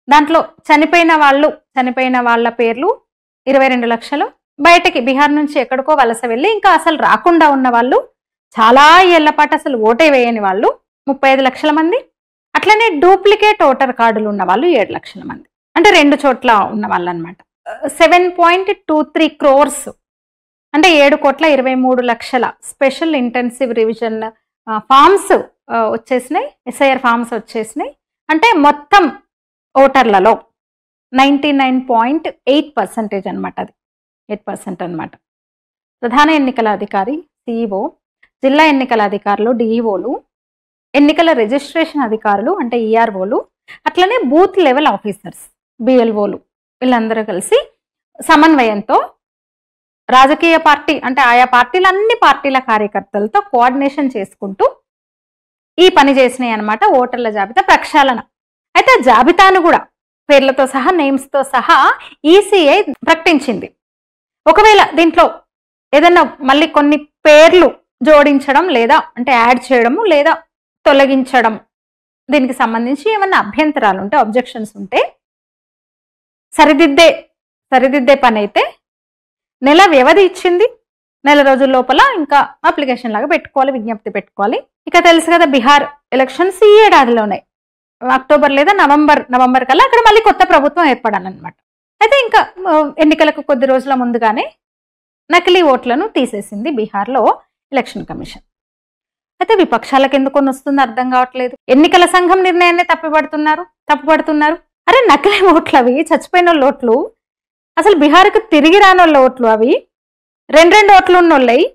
దాంట్లో చనిపోయిన వాళ్ళ పేర్లు 22 లక్షలు. బయటకి బీహార్ నుంచి ఎక్కడికో వలస వెళ్ళి ఇంకా అసలు రాకుండా ఉన్న వాళ్ళు, చాలా ఏళ్ల పాటు అసలు ఓటే వేయని వాళ్ళు 35 లక్షల మంది. అట్లనే డూప్లికేట్ ఓటర్ కార్డులు ఉన్న వాళ్ళు 7 లక్షల మంది. అంటే 2 చోట్ల ఉన్న వాళ్ళు అనమాట. 7.23 crores అంటే 7,23,00,000 స్పెషల్ ఇంటెన్సివ్ రివిజన్ ఫామ్స్ వచ్చేసినాయి, ఎస్ఐఆర్ ఫామ్స్ వచ్చేసినాయి. అంటే మొత్తం ఓటర్లలో 99.8% అనమాట, అది 8% అనమాట. ప్రధాన ఎన్నికల అధికారి సిఇఓ, జిల్లా ఎన్నికల అధికారులు డిఈఓలు, ఎన్నికల రిజిస్ట్రేషన్ అధికారులు అంటే ఈఆర్ఓలు, అట్లనే బూత్ లెవెల్ ఆఫీసర్స్ బిఎల్ఓలు, వీళ్ళందరూ కలిసి సమన్వయంతో రాజకీయ పార్టీ అంటే ఆయా పార్టీల అన్ని పార్టీల కార్యకర్తలతో కోఆర్డినేషన్ చేసుకుంటూ ఈ పని చేసినాయి అనమాట. ఓటర్ల జాబితా ప్రక్షాళన. అయితే జాబితాను కూడా పేర్లతో సహా నేమ్స్తో సహా ఈసీఐ ప్రకటించింది. ఒకవేళ దీంట్లో ఏదన్నా మళ్ళీ కొన్ని పేర్లు జోడించడం లేదా అంటే యాడ్ చేయడము లేదా తొలగించడం, దీనికి సంబంధించి ఏమన్నా అభ్యంతరాలు ఉంటే, అబ్జెక్షన్స్ ఉంటే సరిదిద్దే పని అయితే నెల వ్యవధి ఇచ్చింది. నెల రోజుల లోపల ఇంకా అప్లికేషన్ లాగా పెట్టుకోవాలి, విజ్ఞప్తి పెట్టుకోవాలి. ఇక తెలుసు కదా, బీహార్ ఎలక్షన్స్ ఈ ఏడాదిలోనే అక్టోబర్ లేదా నవంబర్ కల్లా అక్కడ మళ్ళీ కొత్త ప్రభుత్వం ఏర్పడాలన్నమాట. అయితే ఇంకా ఎన్నికలకు కొద్ది రోజుల ముందుగానే నకిలీ ఓట్లను తీసేసింది బీహార్లో ఎలక్షన్ కమిషన్. అయితే విపక్షాలకు ఎందుకు వస్తుందో అర్థం కావట్లేదు. ఎన్నికల సంఘం నిర్ణయాన్ని తప్పుపడుతున్నారు. అరే నకిలీ ఓట్లు అవి, చచ్చిపోయిన ఓట్లు, అసలు బీహార్కు తిరిగి రానోళ్ళ ఓట్లు అవి, 2 ఓట్లు ఉన్నోళ్ళయి